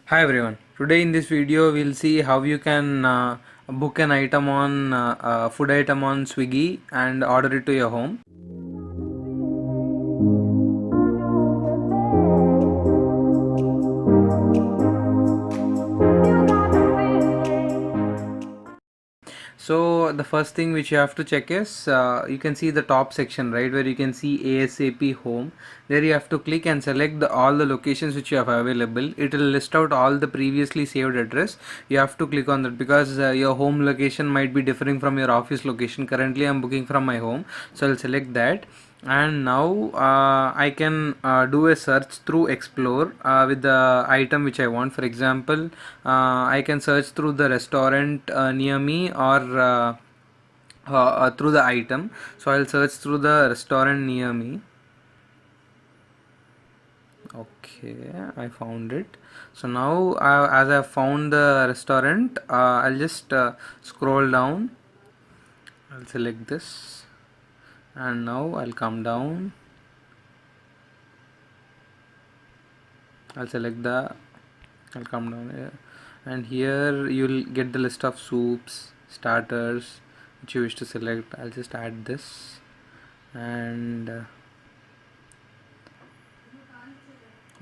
Hi everyone. Today in this video we'll see how you can book an item on food item on Swiggy and order it to your home. So the first thing which you have to check is you can see the top section, right, where you can see ASAP home. There you have to click and select all the locations which you have available. It will list out all the previously saved address. You have to click on that because your home location might be differing from your office location. Currently I'm booking from my home, so I'll select that. And now I can do a search through explore with the item which I want. For example, I can search through the restaurant near me or through the item. So I'll search through the restaurant near me. Okay, I found it. So now as I found the restaurant, I'll just scroll down. I'll select this and now I'll come down. I'll select the I'll come down here, and here you'll get the list of soups, starters which you wish to select. I'll just add this and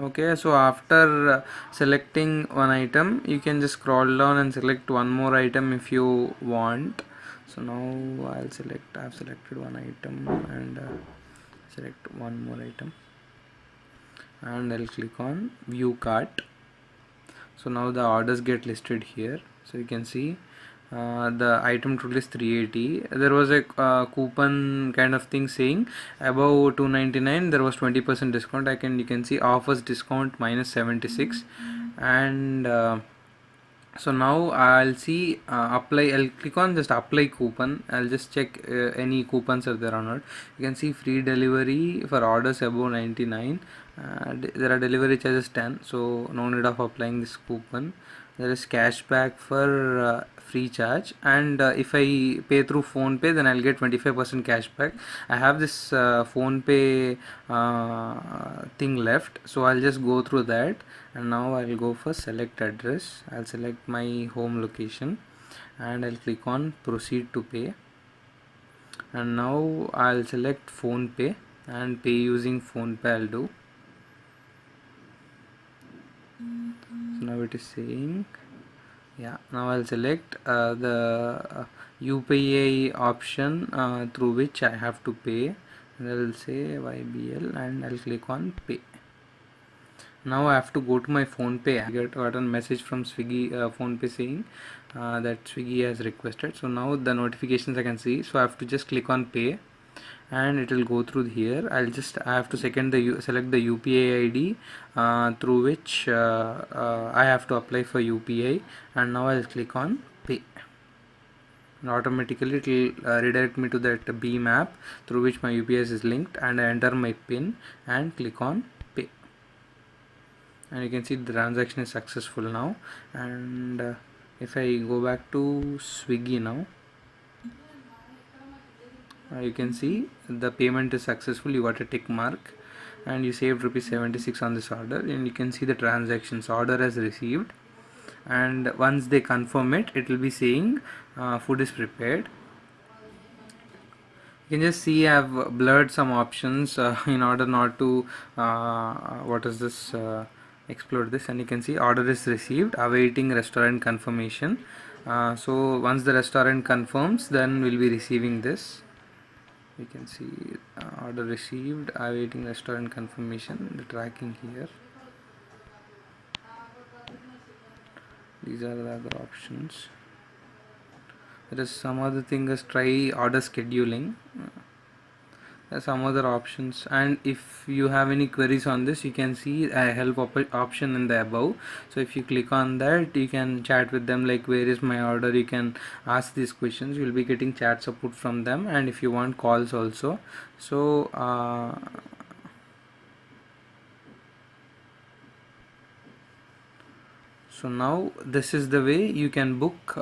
okay. So after selecting one item, you can just scroll down and select one more item if you want. So now I've selected one item and select one more item and I'll click on view cart. So now the orders get listed here. So you can see the item total is 380. There was a coupon kind of thing saying above 299 there was 20% discount. You can see offers discount minus 76 and so now I'll see apply. I'll click on just apply coupon. I'll just check any coupons are there or not. You can see free delivery for orders above 99. There are delivery charges 10, so no need of applying this coupon. There is cashback for free charge, and if I pay through PhonePe then I'll get 25% cashback. I have this PhonePe thing left, so I'll just go through that. And now I'll go for select address. I'll select my home location and I'll click on proceed to pay, and now I'll select PhonePe and pay using PhonePe. I'll do. So now it is saying, yeah, now I'll select the UPI option through which I have to pay, and I'll say YBL and I'll click on pay. Now I have to go to my PhonePe. I got a message from Swiggy PhonePe saying that Swiggy has requested. So now the notifications I can see. So I have to just click on pay and it will go through here. I have to select the UPI ID through which I have to apply for UPI, and now I'll click on pay. And automatically it will redirect me to that Beam app through which my UPS is linked, and I enter my PIN and click on pay. And you can see the transaction is successful now. And if I go back to Swiggy now, you can see the payment is successful. You got a tick mark and you saved ₹76 on this order, and you can see the transactions order as received. And once they confirm it, it will be saying food is prepared. You can just see I've blurred some options in order not to what is this explode this, and you can see order is received awaiting restaurant confirmation. So once the restaurant confirms, then we'll be receiving this. You can see order received awaiting restaurant confirmation, the tracking here. These are the other options. There is some other thing as try order scheduling. There's some other options, and if you have any queries on this, you can see a help option in the above. So if you click on that, you can chat with them like where is my order. You can ask these questions. You'll be getting chat support from them, and if you want calls also. So So now this is the way you can book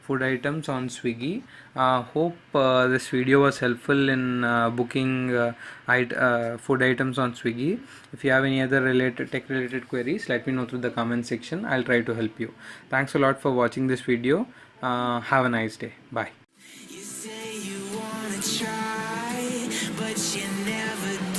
food items on Swiggy. Hope this video was helpful in booking food items on Swiggy. If you have any other tech related queries, let me know through the comment section. I'll try to help you. Thanks a lot for watching this video. Have a nice day. Bye. You say you wanna try, but you never